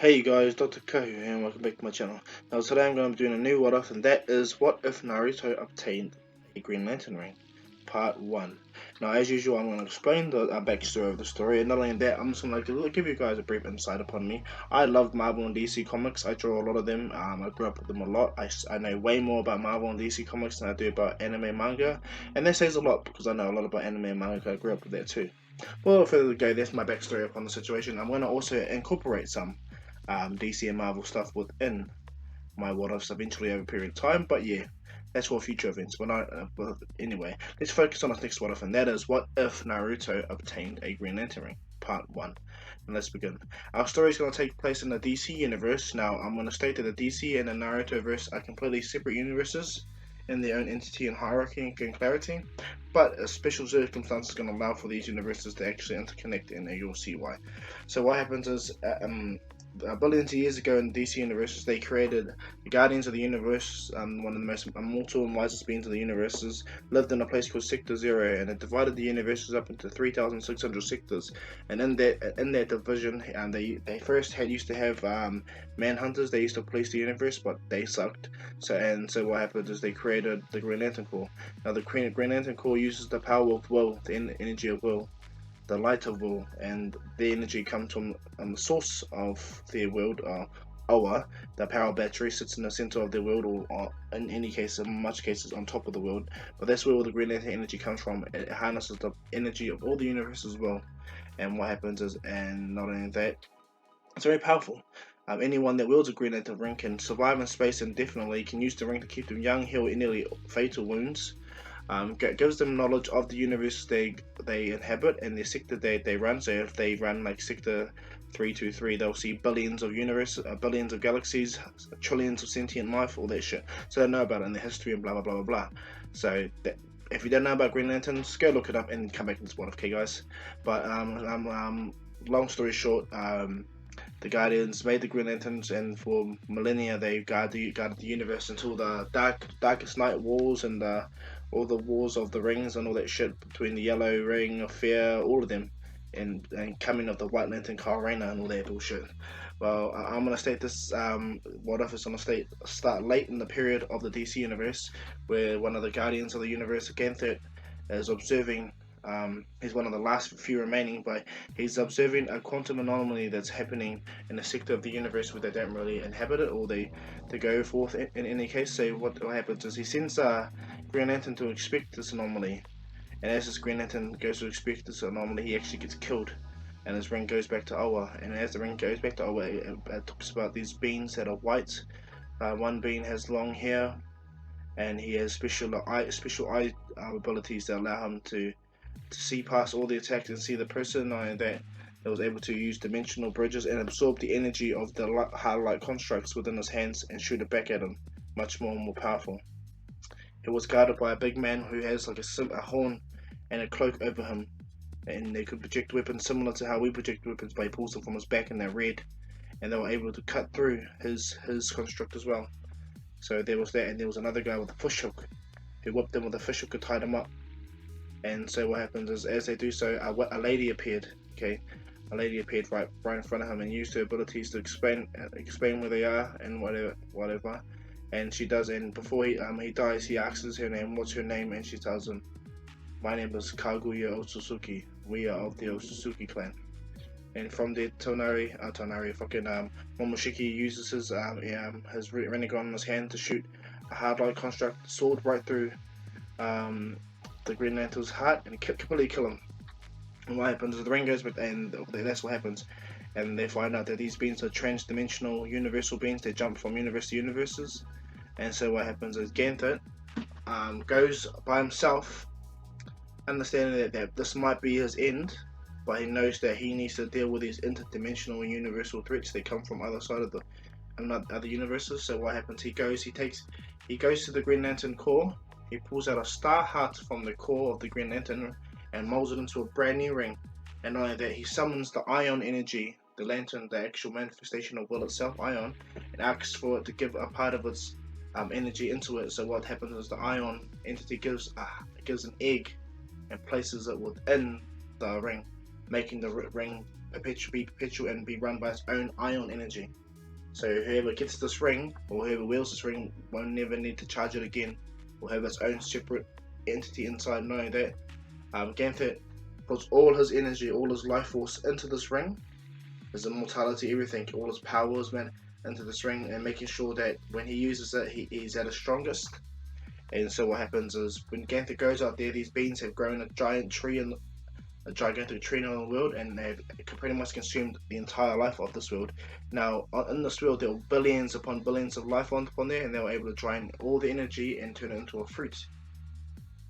Hey guys, Dr. Kahu here and welcome back to my channel. Now today I'm going to be doing a new what if, and that is what if Naruto obtained a Green Lantern ring, part 1. Now as usual I'm going to explain the backstory of the story, and not only that I'm just going to give you guys a brief insight upon me. I love Marvel and DC comics. I draw a lot of them. I grew up with them a lot. I know way more about Marvel and DC comics than I do about anime and manga, and that says a lot because I know a lot about anime and manga. I grew up with that too. Well, without further ado, that's my backstory upon the situation. I'm going to also incorporate some DC and Marvel stuff within my what ifs eventually over a period of time. But yeah, that's for future events. But anyway, let's focus on the next what if, and that is what if Naruto obtained a Green Lantern ring, part 1. And let's begin. Our story is going to take place in the DC universe. Now, I'm going to state that the DC and the Naruto verse are completely separate universes in their own entity and hierarchy and clarity, but a special circumstance is going to allow for these universes to actually interconnect, and you'll see why. So what happens is billions of years ago in DC universes, they created the Guardians of the Universe. One of the most immortal and wisest beings of the universes lived in a place called Sector Zero, and it divided the universes up into 3,600 sectors. And in that division, they first used to have manhunters. They used to police the universe, but they sucked. So what happened is they created the Green Lantern Corps. Now the Green Lantern Corps uses the power of will, the energy of will, the light of will, and the energy comes from the source of their world, Oa. The power battery sits in the center of their world, or in any case, in much cases, on top of the world. But that's where all the Green Lantern energy comes from. It harnesses the energy of all the universe as well. And what happens is, and not only that, it's very powerful. Anyone that wields a Green Lantern ring can survive in space indefinitely, can use the ring to keep them young, heal any fatal wounds. Gives them knowledge of the universe they inhabit and the sector they run. So if they run like sector 323, they'll see billions of billions of galaxies, trillions of sentient life, all that shit. So they know about it in the history and blah blah blah blah blah. So if you don't know about Green Lanterns, go look it up and come back to this one, okay, guys? But long story short, the Guardians made the Green Lanterns, and for millennia they guarded the universe until the darkest night wars and all the wars of the rings and all that shit between the Yellow Ring of Fear, all of them, and coming of the White Lantern Carl Rayner and all that bullshit. Well, I'm gonna state this. What if it's gonna start late in the period of the DC universe, where one of the Guardians of the Universe, Ganthet, is observing. He's one of the last few remaining, but he's observing a quantum anomaly that's happening in a sector of the universe where they don't really inhabit it, or they go forth in any case. So what happens is he sends Green Lantern to inspect this anomaly, and as this Green Lantern goes to inspect this anomaly, he actually gets killed, and his ring goes back to Oa. And as the ring goes back to Oa, it talks about these beings that are white. One being has long hair, and he has special eye abilities that allow him to see past all the attacks and see the person, and that it was able to use dimensional bridges and absorb the energy of the light constructs within his hands and shoot it back at him, much more powerful. It was guarded by a big man who has like a horn and a cloak over him, and they could project weapons similar to how we project weapons, but he pulls them from his back and they're red, and they were able to cut through his construct as well. So there was that, and there was another guy with a fishhook who whipped him with a fishhook and tied him up. And so what happens is, as they do so, a lady appeared. Okay, a lady appeared right in front of him and used her abilities to explain where they are and whatever. And she does. And before he dies, he asks her name. What's her name? And she tells him, "My name is Kaguya Otsutsuki. We are of the Otsutsuki clan." And from there, Momoshiki uses his Renegon in his hand to shoot a hard light construct sword right through the Green Lantern's heart and completely kill him. And what happens is the ring goes back, and that's what happens. And they find out that these beings are trans-dimensional universal beings. They jump from universe to universes. And so what happens is Ganthet goes by himself, understanding that this might be his end, but he knows that he needs to deal with these interdimensional universal threats that come from other side of the other universes. So what happens? He goes to the Green Lantern Corps. He pulls out a star heart from the core of the Green Lantern and molds it into a brand new ring. And not only that, he summons the Ion energy, the lantern, the actual manifestation of will itself, Ion, and asks for it to give a part of its energy into it. So what happens is the Ion entity gives an egg and places it within the ring, making the ring perpetual and be run by its own ion energy. So whoever gets this ring, or whoever wields this ring, won't never need to charge it again, will have its own separate entity inside, knowing that Ganthet puts all his energy, all his life force into this ring, his immortality, everything, all his powers, man, into this ring, and making sure that when he uses it, he's at his strongest. And so what happens is when Ganthet goes out there, these beings have grown a giant tree in a gigantic tree in the world, and they've pretty much consumed the entire life of this world. Now, in this world, there were billions upon billions of life upon there, and they were able to drain all the energy and turn it into a fruit.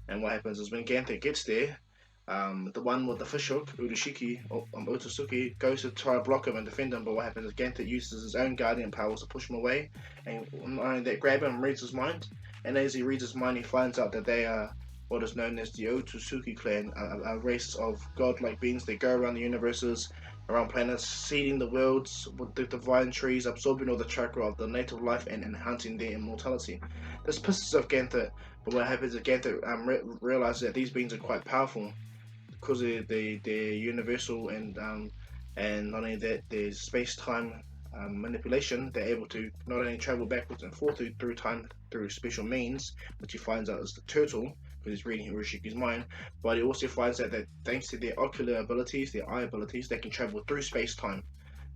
And what happens is when Ganthet gets there, the one with the fishhook, Urushiki, goes to try to block him and defend him, but what happens is Ganthet uses his own guardian powers to push him away, and not only that, grab him and reads his mind, and as he reads his mind, he finds out that they are what is known as the Otsutsuki clan, a race of godlike beings. They go around the universes, around planets, seeding the worlds with the divine trees, absorbing all the chakra of the native life and enhancing their immortality. This pisses off Ganthet, but what happens is Ganthet realizes that these beings are quite powerful because they're universal, and not only that, there's space-time manipulation. They're able to not only travel backwards and forth through time through special means, which he finds out is the turtle, because he's reading Hiroshiki's mind, but he also finds out that thanks to their ocular abilities, their eye abilities, they can travel through space-time.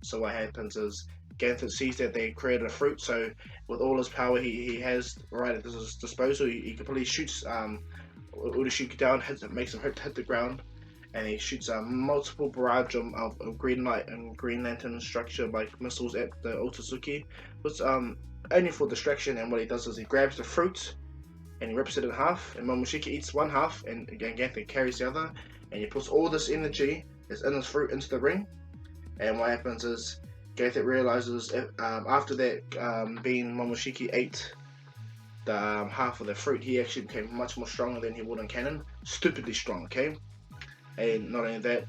So what happens is Ganthet sees that they created a fruit, so with all his power he has right at his disposal, he completely shoots Urushiki down, makes him hit the ground, and he shoots a multiple barrage of green light and Green Lantern structure like missiles at the Otsutsuki, but only for distraction. And what he does is he grabs the fruit and he rips it in half, and Momoshiki eats one half, and again Ganthet carries the other, and he puts all this energy that's in his fruit into the ring. And what happens is Ganthet realizes after that, being Momoshiki ate the half of the fruit, he actually became much more stronger than he would in canon. Stupidly strong, okay? And not only that,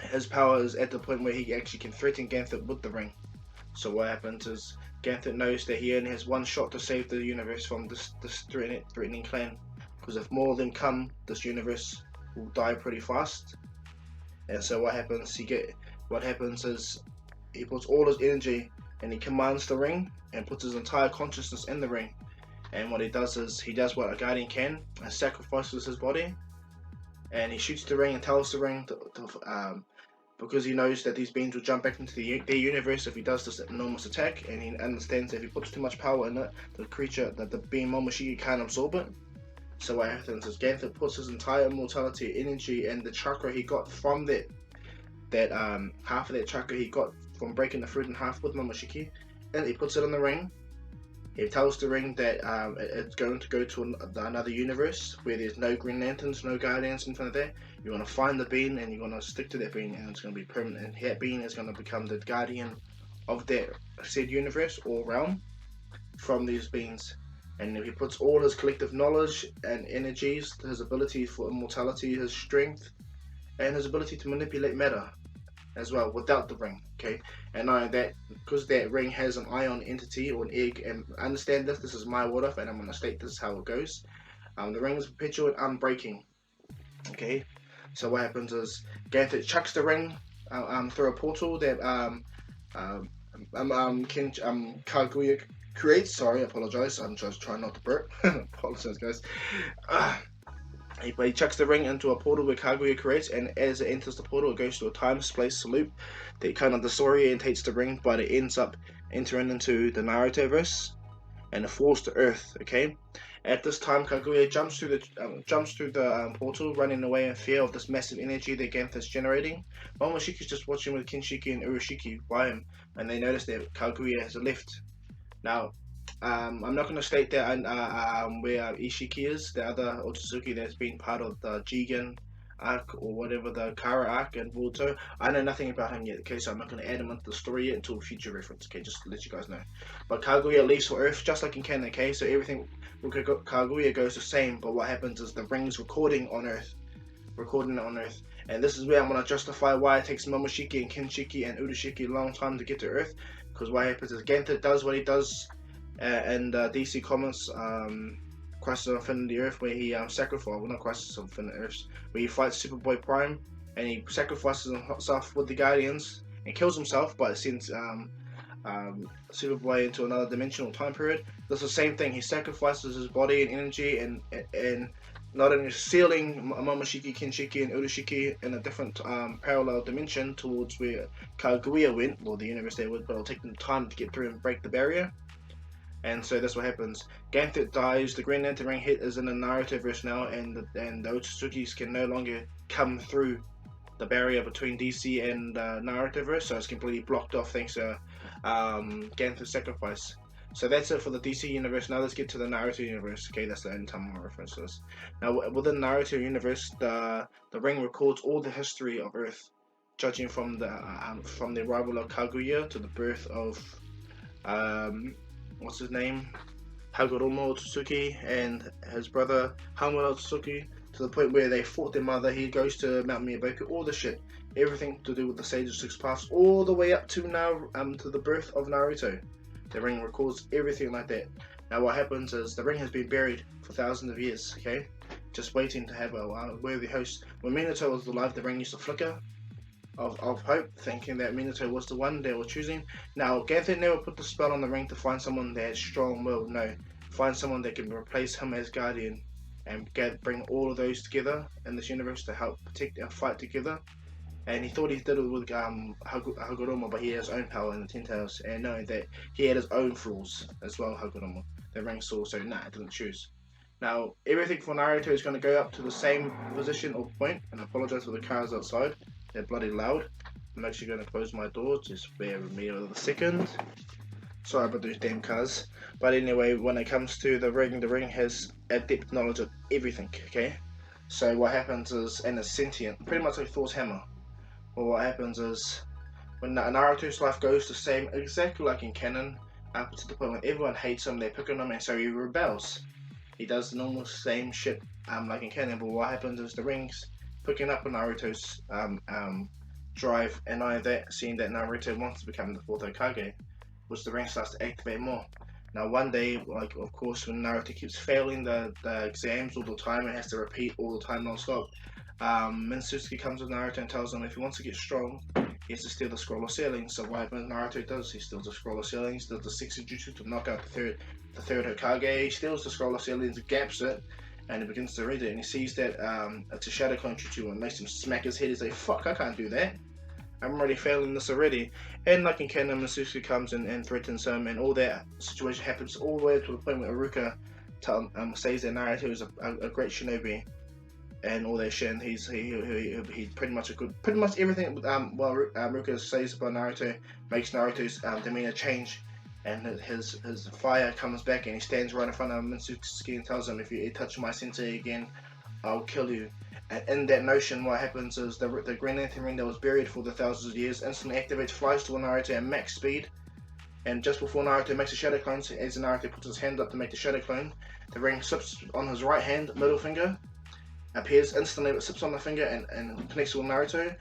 his power is at the point where he actually can threaten Ganthet with the ring. So what happens is Ganthet knows that he only has one shot to save the universe from this threatening clan, because if more of them come, this universe will die pretty fast. And so what happens is he puts all his energy and he commands the ring and puts his entire consciousness in the ring. And what he does is he does what a guardian can and sacrifices his body, and he shoots the ring and tells the ring because he knows that these beings will jump back into their universe if he does this enormous attack, and he understands that if he puts too much power in it, the being Momoshiki can't absorb it. So what happens is Ganthet puts his entire immortality, energy, and the chakra he got from that half of that chakra he got from breaking the fruit in half with Momoshiki, and he puts it in the ring. He tells the ring that it's going to go to another universe where there's no Green Lanterns, no Guardians, anything like that. You're going to find the being and you're going to stick to that being, and it's going to be permanent. And that being is going to become the guardian of that said universe or realm from these beings. And he puts all his collective knowledge and energies, his ability for immortality, his strength, and his ability to manipulate matter as well without the ring, okay? And I know that because that ring has an ion entity or an egg, and understand this is my word off, and I'm going to state this is how it goes. The ring is perpetual and unbreaking, okay? So what happens is Ganthet chucks the ring through a portal that Kaguya creates. Sorry, I apologize. I'm just trying not to burp. Apologize, guys. But he chucks the ring into a portal where Kaguya creates, and as it enters the portal, it goes to a time-space loop that kind of disorientates the ring, but it ends up entering into the Naruto verse, and it falls to Earth. Okay, at this time, Kaguya jumps through the portal, running away in fear of this massive energy that Ganthet's generating. Momoshiki's just watching with Kinshiki and Urushiki by him, and they notice that Kaguya has left. Now, I'm not going to state that where Ishiki is, the other Otsutsuki that's been part of the Jigen arc or whatever, the Kara arc and Boruto. I know nothing about him yet, okay, so I'm not going to add him into the story yet until future reference, okay, just to let you guys know. But Kaguya leaves for Earth just like in canon, okay, so everything with Kaguya goes the same, but what happens is the ring's recording it on Earth. And this is where I'm going to justify why it takes Momoshiki and Kinshiki and Urushiki a long time to get to Earth, because what happens is Ganthet does what he does in DC Comics, Crisis of Infinity Earth, where he not Crisis of Infinity Earth, where he fights Superboy Prime, and he sacrifices himself with the Guardians and kills himself, but sends Superboy into another dimensional time period. Does the same thing. He sacrifices his body and energy and not only sealing Momoshiki, Kinshiki, and Urashiki in a different parallel dimension towards where Kaguya went, or the universe they would, but it'll take them time to get through and break the barrier. And so that's what happens. Ganthet dies, the Green Lantern ring hit is in the Naruto verse now, and the Otsutsuki's can no longer come through the barrier between DC and Narutoverse, so it's completely blocked off thanks to Ganthet's sacrifice. So that's it for the DC universe. Now let's get to the Naruto universe. Okay, that's the only time I'll reference this. Now within Naruto universe, the ring records all the history of Earth, judging from the arrival of Kaguya to the birth of what's his name, Hagoromo Otsutsuki and his brother Hamura Otsutsuki, to the point where they fought their mother. He goes to Mount Miyaboku, all the shit, everything to do with the Sage of Six Paths, all the way up to now to the birth of Naruto. The ring records everything like that. Now what happens is the ring has been buried for thousands of years, okay? Just waiting to have a worthy host. When Minato was alive, the ring used to flicker of hope, thinking that Minato was the one they were choosing. Now, Ganthet never put the spell on the ring to find someone that has strong will. No, find someone that can replace him as Guardian and bring all of those together in this universe to help protect and fight together. And he thought he did it with Hagoromo, but he has his own power in the Ten Tails, and knowing that he had his own flaws as well, Hagoromo. The ring saw, so nah, I didn't choose. Now, everything for Naruto is going to go up to the same position or point, and I apologize for the cars outside. They're bloody loud. I'm actually going to close my door, just bear with me a second. Sorry about those damn cars. But anyway, when it comes to the ring has adept knowledge of everything, okay? So what happens is, and it's sentient, pretty much like Thor's hammer. Well, what happens is, when Naruto's life goes the same, exactly like in canon, up to the point where everyone hates him, they pick on him, and so he rebels. He does the normal same shit like in canon, but what happens is the ring's picking up on Naruto's drive, and seeing that Naruto wants to become the fourth Hokage, which the ring starts to activate more. Now one day, like of course, when Naruto keeps failing the exams all the time and has to repeat all the time non-stop, Minsusuke comes with Naruto and tells him if he wants to get strong, he has to steal the Scroll of Sealing. So what Naruto does, he steals the Scroll of Sealing, steals the Sixth Jutsu to knock out the third Hokage, he steals the Scroll of Sealing, gaps it, and he begins to read it, and he sees that it's a Shadow Clone Jutsu, and makes him smack his head. He's like, fuck, I can't do that. I'm already failing this already. And like in canon, Minsusuke comes and threatens him, and all that situation happens all the way to the point where Iruka says that Naruto is a great shinobi, and all that shit. And he's pretty much everything. Iruka says about Naruto makes Naruto's demeanor change, and his fire comes back, and he stands right in front of Minsusuke and tells him, if you touch my sensei again, I'll kill you. And in that notion, what happens is the Green Lantern ring that was buried for the thousands of years instantly activates, flies toward Naruto at max speed, and just before Naruto makes a Shadow Clone, as Naruto puts his hand up to make the Shadow Clone, the ring slips on his right hand, middle finger, appears instantly, it slips on the finger and connects with Naruto,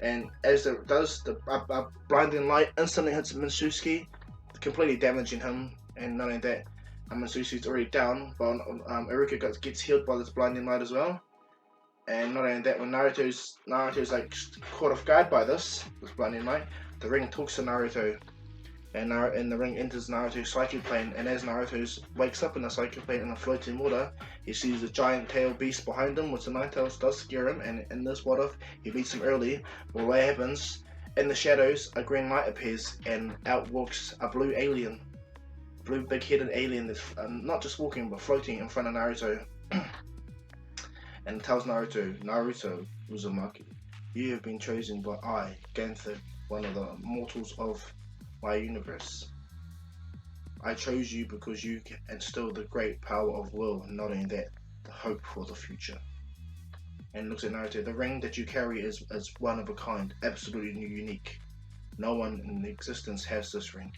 and as it does, the blinding light instantly hits Minsusuke, completely damaging him. And not only that, Minsusuke's already down, but Iruka gets healed by this blinding light as well. And not only that, when Naruto's like caught off guard by this blinding light, the ring talks to Naruto, and the ring enters Naruto's psychic plane. And as Naruto wakes up in the psychic plane in a floating water, he sees a giant tail beast behind him, which the Nine Tails does scare him. And in this what if he beats him early? Well, what happens? In the shadows, a green light appears, and out walks a blue big-headed alien that's not just walking but floating in front of Naruto. And tells Naruto Uzumaki, you have been chosen by I, Ganthet, one of the mortals of my universe. I chose you because you instill the great power of will, and not only that, the hope for the future. And looks at Naruto, the ring that you carry is one of a kind, absolutely unique. No one in existence has this ring.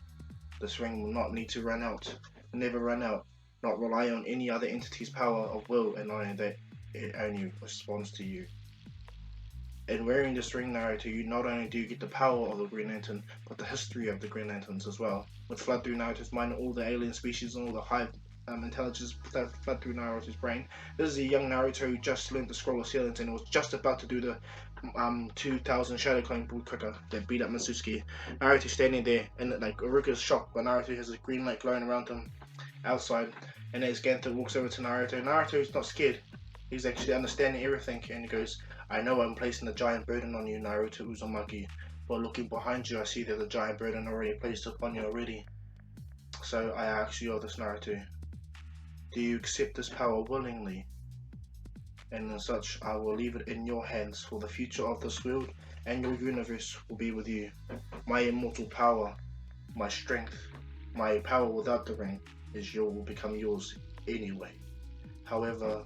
This ring will not need to run out, never run out, not rely on any other entity's power of will, and not only that, it only responds to you. In wearing this ring, Naruto, you not only do you get the power of the Green Lantern, but the history of the Green Lanterns as well. Would flood through Naruto's mind all the alien species and all the intelligence that fled through Naruto's brain. This is a young Naruto who just learned the scroll of silence and was just about to do the 2000 Shadow Clone woodcutter that beat up Mitsuki. Naruto standing there, and like Iruka's shocked, but Naruto has a green light glowing around him outside. And as Gantha walks over to Naruto, Naruto's not scared. He's actually understanding everything, and he goes, "I know I'm placing a giant burden on you, Naruto Uzumaki, but looking behind you, I see there's a giant burden already placed upon you already. So I ask you of this, Naruto, do you accept this power willingly? And as such, I will leave it in your hands, for the future of this world and your universe will be with you. My immortal power, my strength, my power without the ring will become yours anyway. However,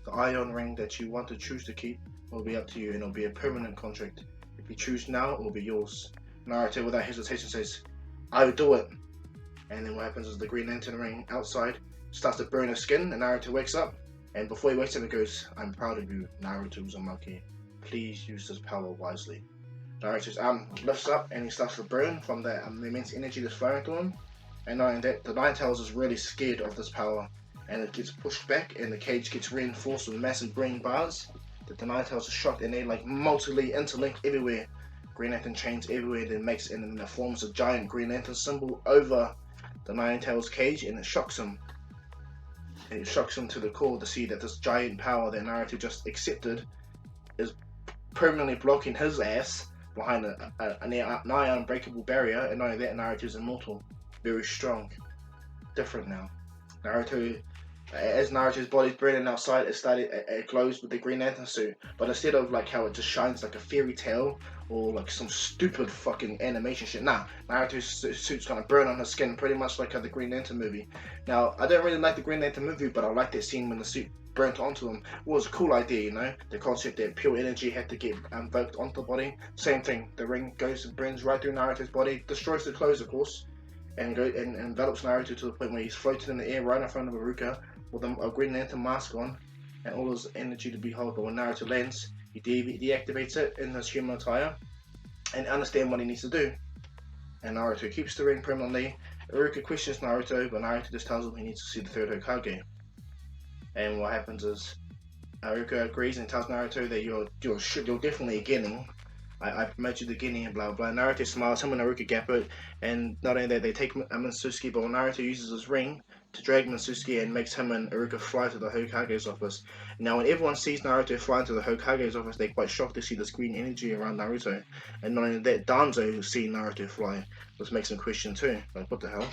the Ion Ring that you want to choose to keep will be up to you, and it'll be a permanent contract. If you choose now, it will be yours." Naruto, without hesitation, says, "I will do it." And then what happens is the Green Lantern ring outside starts to burn his skin, and Naruto wakes up. And before he wakes up, he goes, "I'm proud of you, Naruto Uzumaki. Please use this power wisely." Naruto's arm lifts up, and he starts to burn from the immense energy that's flowing through him. And knowing that, the Ninetales is really scared of this power, and it gets pushed back, and the cage gets reinforced with massive green bars. That the Ninetales are shocked, and they like multiply interlinked everywhere. Green Lantern chains everywhere, then it forms a giant Green Lantern symbol over the Ninetales cage, and it shocks him. It shocks him to the core to see that this giant power that Naruto just accepted is permanently blocking his ass behind a nigh unbreakable barrier. And not only that, Naruto is immortal, very strong, different now. As Naruto's body's burning outside, it glows with the Green Lantern suit, but instead of like how it just shines like a fairy tale or like some stupid fucking animation shit, nah, Naruto's suit's gonna burn on his skin pretty much like the Green Lantern movie. Now, I don't really like the Green Lantern movie, but I like that scene when the suit burnt onto him. It was a cool idea, you know, the concept that pure energy had to get invoked onto the body. Same thing, the ring goes and burns right through Naruto's body, destroys the clothes of course, and envelops Naruto to the point where he's floated in the air right in front of Iruka with a Green Lantern mask on and all his energy to behold. But when Naruto lands, he deactivates it in his human attire and understands what he needs to do. And Naruto keeps the ring permanently. Iruka questions Naruto, but Naruto just tells him he needs to see the third Hokage. And what happens is Iruka agrees and tells Naruto that you're definitely a Genin. I promote you to Genin and blah blah. Naruto smiles, him and Iruka gap it, and not only that, they take Mitsuki, but when Naruto uses his ring to drag Mitsuki and makes him and Iruka fly to the Hokage's office. Now, when everyone sees Naruto flying to the Hokage's office, they're quite shocked to see this green energy around Naruto. And not only that, Danzo, who's seen Naruto fly, which makes him question too, like, what the hell?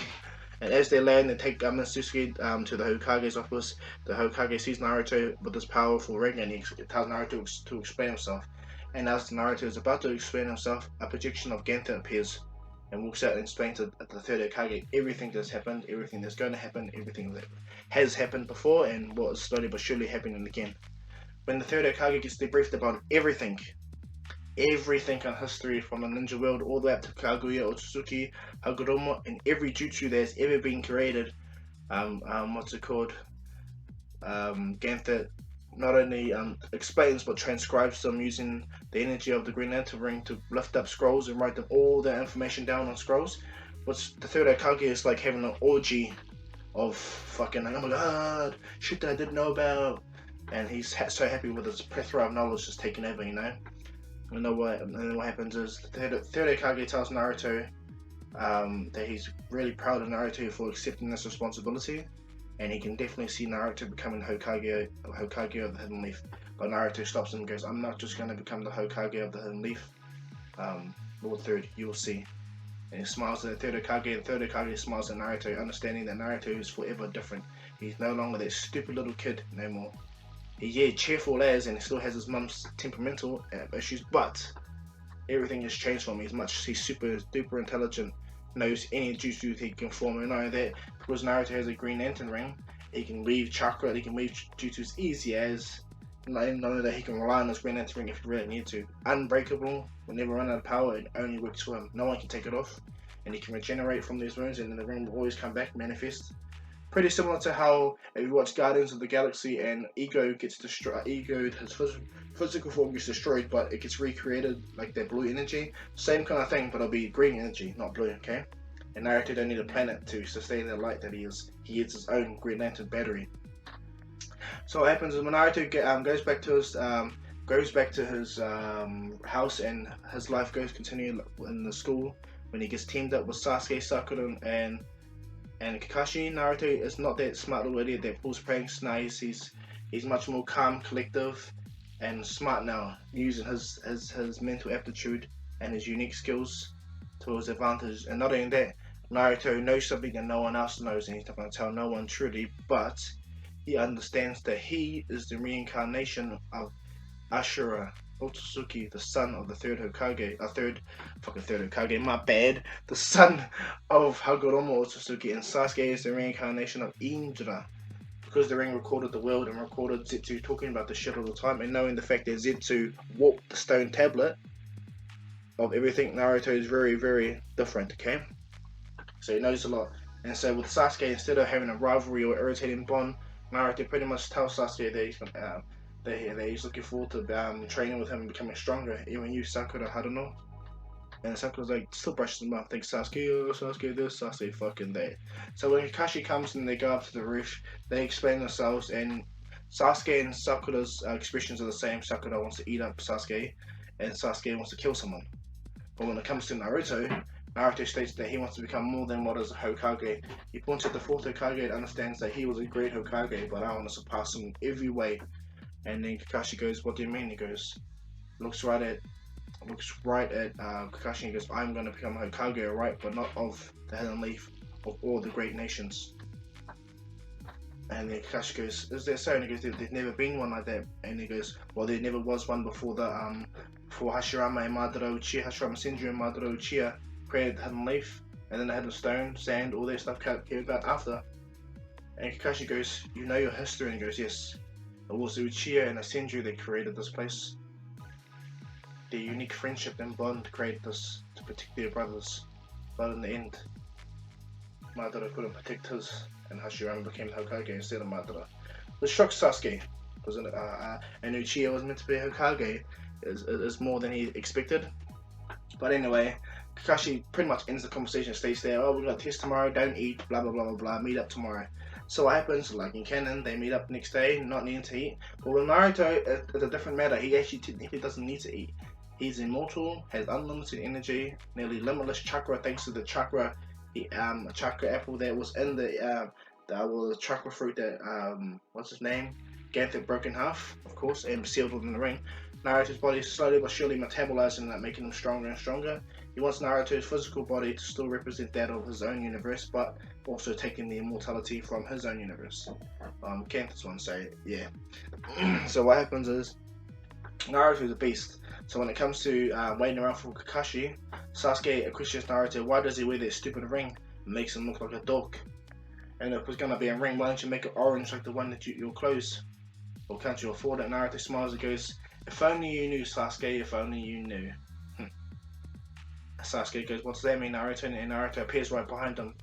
And as they land, they take Mitsuki to the Hokage's office. The Hokage sees Naruto with this powerful ring, and he tells Naruto to explain himself. And as Naruto is about to explain himself, a projection of Gantha appears and walks out and explains to the third Hokage everything that's happened, everything that's going to happen, everything that has happened before, and what is slowly but surely happening again. When the third Hokage gets debriefed about everything on history, from the ninja world all the way up to Kaguya, Otsutsuki, Hagoromo, and every jutsu that's ever been created, Gantha not only explains but transcribes them using the energy of the Green Lantern ring to lift up scrolls and write them all the information down on scrolls. But the third Hokage is like having an orgy of fucking, oh my god, shit that I didn't know about. And he's so happy with his plethora of knowledge just taking over, you know. And then what happens is the third Hokage tells Naruto that he's really proud of Naruto for accepting this responsibility, and he can definitely see Naruto becoming Hokage of the Hidden Leaf. But Naruto stops him and goes, "I'm not just going to become the Hokage of the Hidden Leaf, Lord Third, you'll see." And he smiles at the third Hokage, and the third Hokage smiles at Naruto, understanding that Naruto is forever different. He's no longer that stupid little kid no more. He's cheerful as, and he still has his mum's temperamental issues, but everything has changed for him. He's super duper intelligent, knows any jutsu he can form, and not that, because Naruto has a Green Lantern ring, he can weave chakra, he can weave jutsu as easy as, not only that, he can rely on his Green Lantern ring if he really needs to. Unbreakable, will never run out of power, it only works for him. No one can take it off, and he can regenerate from these wounds, and then the ring will always come back, manifest. Pretty similar to how, if you watch Guardians of the Galaxy and Ego gets destroyed, his physical form gets destroyed, but it gets recreated like that blue energy. Same kind of thing, but it'll be green energy, not blue, okay? and Naruto don't need a planet to sustain the light that he is. He is his own Green Lantern battery. So what happens is when Naruto goes back to his house, and his life goes continue in the school. When he gets teamed up with Sasuke, Sakura, and Kakashi, Naruto is not that smart little idiot that pulls pranks. Now he's much more calm, collective, and smart now, using his mental aptitude and his unique skills to his advantage. And not only that, Naruto knows something that no one else knows, and he's not going to tell no one truly, but he understands that he is the reincarnation of Ashura Otsutsuki, the son of the third Hokage, my bad. The son of Hagoromo Otsutsuki, and Sasuke is the reincarnation of Indra. Because the ring recorded the world and recorded Zetsu talking about the shit all the time, and knowing the fact that Zetsu warped the stone tablet of everything, Naruto is very, very different, okay? So he knows a lot. And so with Sasuke, instead of having a rivalry or irritating bond, Naruto pretty much tells Sasuke that he's looking forward to training with him and becoming stronger. Even you, Sakura, I don't know. And Sakura's like, still brushes him off, thinks Sasuke, oh, Sasuke this, Sasuke fucking that. So when Kakashi comes and they go up to the roof, they explain themselves, and Sasuke and Sakura's expressions are the same. Sakura wants to eat up Sasuke, and Sasuke wants to kill someone. But when it comes to Naruto, Naruto states that he wants to become more than what is a Hokage. He points at the fourth Hokage and understands that he was a great Hokage, but I want to surpass him in every way. And then Kakashi goes, what do you mean? He goes, looks right at Kakashi and goes, I'm going to become a Hokage, right? But not of the Hidden Leaf, of all the great nations. And then Kakashi goes, is that so? And he goes, there's never been one like that. And he goes, well, there never was one before before Hashirama and Madara Uchiha, Hashirama Senju and Madara Uchiha created the Hidden Leaf, and then the Hidden Stone, sand, all that stuff came about after. And Kakashi goes, you know your history? And he goes, yes. It was the Uchiha and the Senju that created this place. Their unique friendship and bond created this to protect their brothers. But in the end, Madara couldn't protect his, and Hashirama became Hokage instead of Madara. This shocked Sasuke, and Uchiha was meant to be Hokage, is more than he expected. But anyway, Kakashi pretty much ends the conversation, states there, oh, we got a test tomorrow, don't eat, blah blah blah blah blah, meet up tomorrow. So what happens, like in canon, they meet up next day, not needing to eat. But with Naruto, it's a different matter. He actually technically doesn't need to eat. He's immortal, has unlimited energy, nearly limitless chakra thanks to the chakra apple that was in the chakra fruit that what's his name? Ganthet broke in half, of course, and sealed within the ring. Naruto's body is slowly but surely metabolizing that, making him stronger and stronger. He wants Naruto's physical body to still represent that of his own universe, but also taking the immortality from his own universe. Ganthet's one, so yeah. So what happens is, Naruto's a beast. So when it comes to waiting around for Kakashi, Sasuke questions Naruto, why does he wear that stupid ring? It makes him look like a dog. And if it's gonna be a ring, why don't you make it orange like the one that your clothes? Or can't you afford it? Naruto smiles and goes, if only you knew, Sasuke, if only you knew. Sasuke goes, what does that mean, Naruto? And Naruto appears right behind him.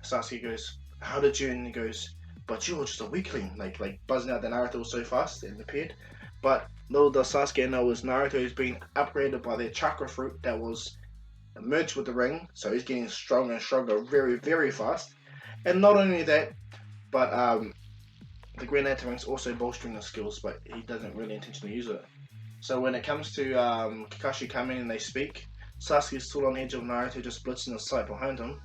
Sasuke goes, how did you? And he goes, but you're just a weakling. Like buzzing out that Naruto was so fast and appeared. But little does Sasuke know is Naruto is being upgraded by their chakra fruit that was merged with the ring. So he's getting stronger and stronger very, very fast. And not only that, but the Green Lantern ring's also bolstering his skills, but he doesn't really intentionally use it. So when it comes to Kakashi coming and they speak, Sasuke's still on the edge of Naruto, just blitzing his sight behind him,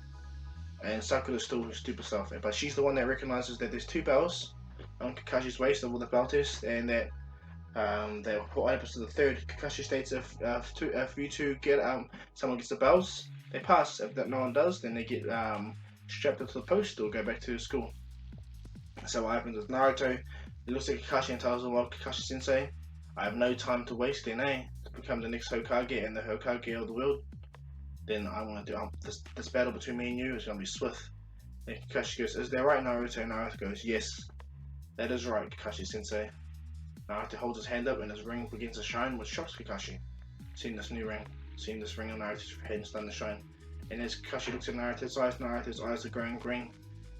and Sakura's still stupid stuff. But she's the one that recognizes that there's two bells on Kakashi's waist over the bell test, and that what happens to the third. Kakashi states if you two get someone gets the bells, they pass. If that no one does, then they get strapped up to the post or go back to school. So what happens is Naruto looks at Kakashi and tells him, well, Kakashi Sensei, I have no time to waste then, to become the next Hokage and the Hokage of the world. Then I want to do this battle between me and you is going to be swift. And Kakashi goes, is that right, Naruto? And Naruto goes, yes, that is right, Kakashi Sensei. Naruto holds his hand up and his ring begins to shine, which shocks Kakashi. Seeing this ring on Naruto's hand starting to shine. And as Kakashi looks at Naruto's eyes are growing green.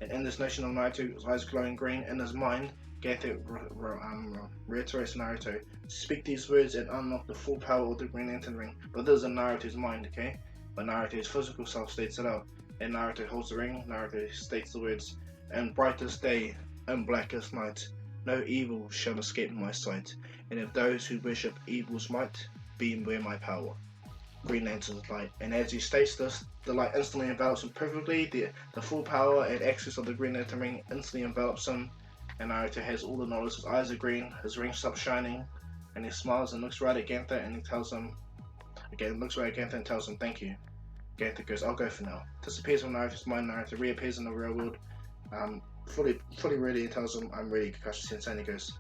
And in this notion of Naruto's eyes glowing green, in his mind, Ganthet reiterates Naruto, speak these words and unlock the full power of the Green Lantern ring. But this is in Naruto's mind, okay? But Naruto's physical self states it out. and Naruto holds the ring. Naruto states the words, "And brightest day and blackest night, no evil shall escape my sight, and if those who worship evil's might, be where my power." Green Lantern's light, and as he states this, the light instantly envelops him perfectly. The full power and access of the Green Lantern ring instantly envelops him, and Naruto has all the knowledge. His eyes are green, his ring stops shining, and he smiles and looks right at Gantha, and he tells him, again, looks right at Gantha and tells him, "Thank you." Gantha goes, "I'll go for now." Disappears from Naruto's mind. Naruto reappears in the real world, fully ready, and tells him, "I'm ready, Kakashi Sensei." And he goes,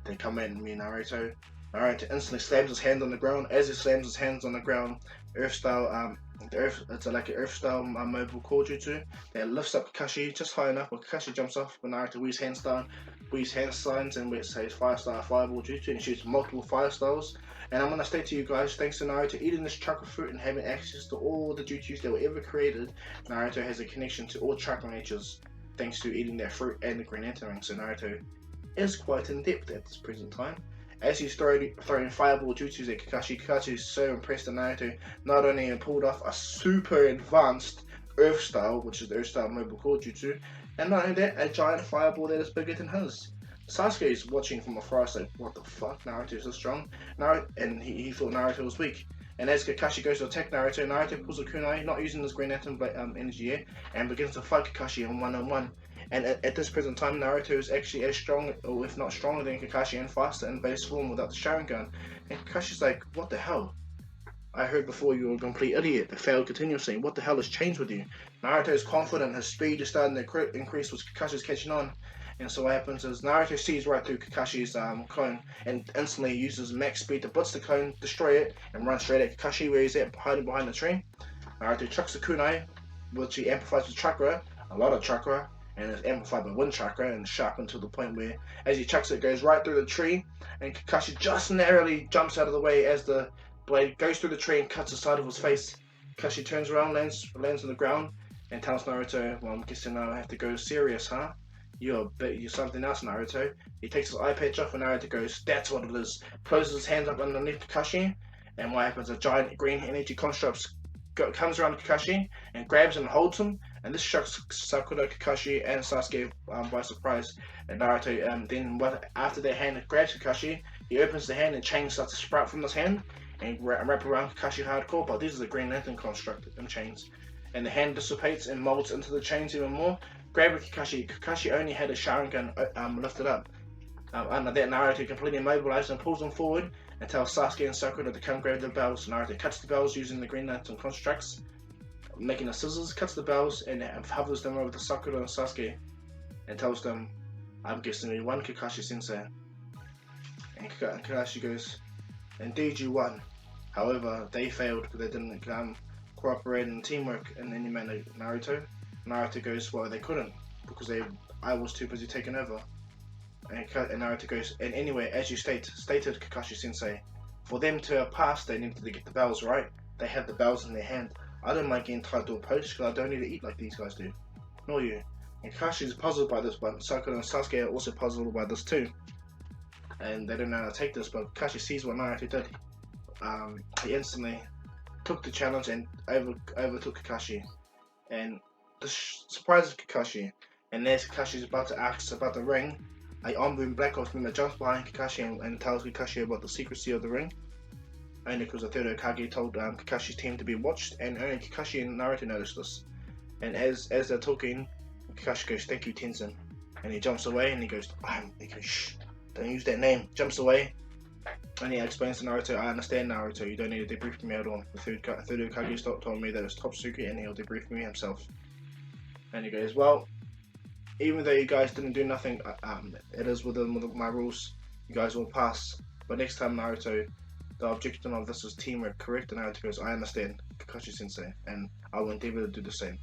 "Then come at me, Naruto." Naruto instantly slams his hand on the ground. As he slams his hands on the ground, Earth style, it's like an Earth style mobile core jutsu that lifts up Kakashi just high enough where Kakashi jumps off. When Naruto weaves hand signs, and it says fire style fireball jutsu, and shoots multiple fire styles. And I'm gonna state to you guys, thanks to Naruto eating this chakra fruit and having access to all the jutsus that were ever created, Naruto has a connection to all chakra natures thanks to eating that fruit and the Green Lantern ring. So Naruto is quite in depth at this present time. As he's throwing fireball jutsus at Kakashi is so impressed that Naruto not only pulled off a super advanced Earth style, which is the Earth style mobile core jutsu, and not only that, a giant fireball that is bigger than his. Sasuke is watching from afar, like, what the fuck, Naruto is so strong? And he thought Naruto was weak. And as Kakashi goes to attack Naruto pulls a kunai, not using his Green Lantern energy yet, and begins to fight Kakashi in one-on-one. And at this present time, Naruto is actually as strong, or if not stronger than Kakashi, and faster in base form without the Sharingan. And Kakashi's like, "What the hell? I heard before you were a complete idiot that failed continuously. What the hell has changed with you?" Naruto is confident, his speed is starting to increase, which Kakashi's catching on. And so what happens is Naruto sees right through Kakashi's clone and instantly uses max speed to blitz the clone, destroy it, and run straight at Kakashi where he's at, hiding behind the tree. Naruto chucks the kunai, which he amplifies with chakra, a lot of chakra, and is amplified by wind chakra and sharpened to the point where, as he chucks it, goes right through the tree, and Kakashi just narrowly jumps out of the way as the blade goes through the tree and cuts the side of his face. Kakashi turns around, lands on the ground, and tells Naruto, "Well, I'm guessing now I have to go serious, huh? You're something else, Naruto." He takes his eye patch off, and Naruto goes, "That's what it is." Closes his hands up underneath Kakashi, and what happens? A giant green energy construct comes around Kakashi and grabs him and holds him, and this shocks Sakura, Kakashi, and Sasuke by surprise. And Naruto then, after their hand grabs Kakashi, he opens the hand and chains starts to sprout from his hand and wrap around Kakashi hardcore. But this is a Green Lantern construct in chains, and the hand dissipates and molds into the chains even more. Grabbing Kakashi, Kakashi only had a Sharingan lifted up. Under that, Naruto completely immobilized and pulls him forward and tells Sasuke and Sakura to come grab the bells. Naruto cuts the bells using the Green Lantern constructs, making the scissors, cuts the bells, and hovers them over to Sakura and Sasuke and tells them, "I'm guessing you won, Kakashi Sensei." And Kakashi goes, "Indeed you won. However, they failed because they didn't cooperate in teamwork in any manner, Naruto." Naruto goes, "Well, they couldn't because I was too busy taking over." And Naruto goes, "And anyway, as you stated, Kakashi Sensei, for them to have passed, they needed to get the bells right. They had the bells in their hand. I don't mind getting tied to a post because I don't need to eat like these guys do. Nor you." And Kakashi is puzzled by this, but Sakura and Sasuke are also puzzled by this too. And they don't know how to take this, but Kakashi sees what Naruto did. He instantly took the challenge and overtook Kakashi. And this surprises Kakashi. And as Kakashi is about to ask about the ring, a Anbu in Black Ops member jumps behind Kakashi and tells Kakashi about the secrecy of the ring. Only because the third Hokage told Kakashi's team to be watched, and only Kakashi and Naruto noticed this. And as they're talking, Kakashi goes, "Thank you, Tenzin." And he jumps away and he goes, "Shh, don't use that name." Jumps away. And he explains to Naruto, "I understand, Naruto, you don't need to debrief me at all. The third Hokage told me that it's top secret and he'll debrief me himself." And he goes, "Well, even though you guys didn't do nothing, it is within my rules. You guys will pass. But next time, Naruto, the objective of this is teamwork, correct?" And Naruto goes, "I understand, Kakashi Sensei, and I will endeavor to do the same."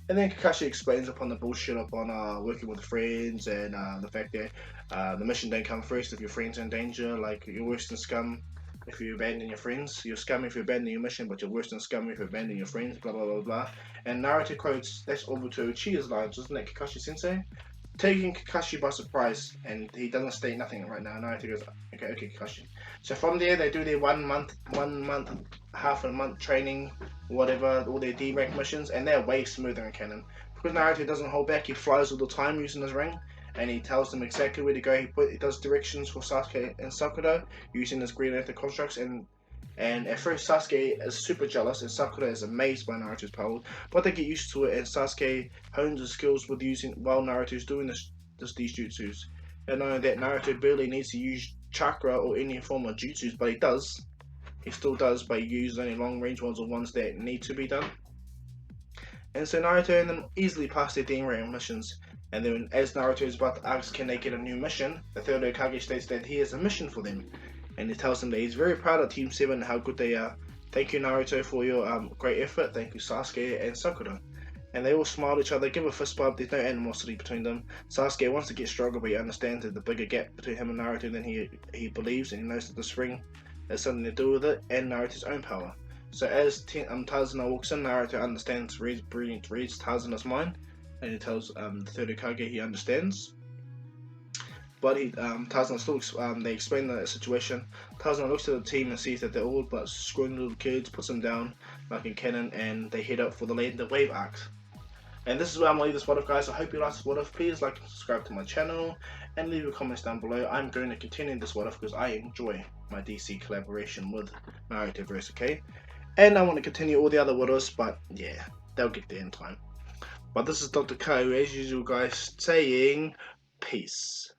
And then Kakashi explains upon the bullshit upon working with friends and the fact that the mission don't come first if your friends are in danger. Like, you're worse than scum if you abandon your friends. You're scum if you abandon your mission, but you're worse than scum if you abandon your friends, blah blah blah blah. And Naruto quotes, that's Obito Uchiha's lines, isn't it, Kakashi Sensei? Taking Kakashi by surprise, and he doesn't state nothing right now. Naruto goes, okay, Kakashi. So from there, they do their one month, half a month training whatever, all their D rank missions, and they're way smoother in canon. Because Naruto doesn't hold back, he flies all the time using his ring, and he tells them exactly where to go. He does directions for Sasuke and Sakura using his Green Lantern constructs, and at first Sasuke is super jealous and Sakura is amazed by Naruto's power, but they get used to it and Sasuke hones his skills with using while Naruto's doing these jutsus. And knowing that Naruto barely needs to use chakra or any form of jutsus, but he does. He still does, but he uses only long range ones or ones that need to be done. And so Naruto and them easily pass their Dean rank missions. And then as Naruto is about to ask can they get a new mission, the third Hokage states that he has a mission for them. And he tells them that he's very proud of Team 7 and how good they are. Thank you Naruto for your great effort, thank you Sasuke and Sakura. And they all smile at each other, give a fist bump, there's no animosity between them. Sasuke wants to get stronger, but he understands that the bigger gap between him and Naruto than he believes, and he knows that this ring has something to do with it, and Naruto's own power. So as Tazuna walks in, Naruto understands, reads Tazuna's mind, and he tells the third Hokage he understands. But Tazuna still, they explain the situation. Tazuna looks at the team and sees that they're all but screwing little kids, puts them down like in canon, and they head up for the wave arc. And this is where I'm going to leave this what if, guys. I hope you like this what if. Please like and subscribe to my channel and leave your comments down below. I'm going to continue this what if because I enjoy my DC collaboration with Narutoverse, okay? And I want to continue all the other what ifs, but yeah, they'll get there in time. But this is Dr. Ko, as usual, guys, saying peace.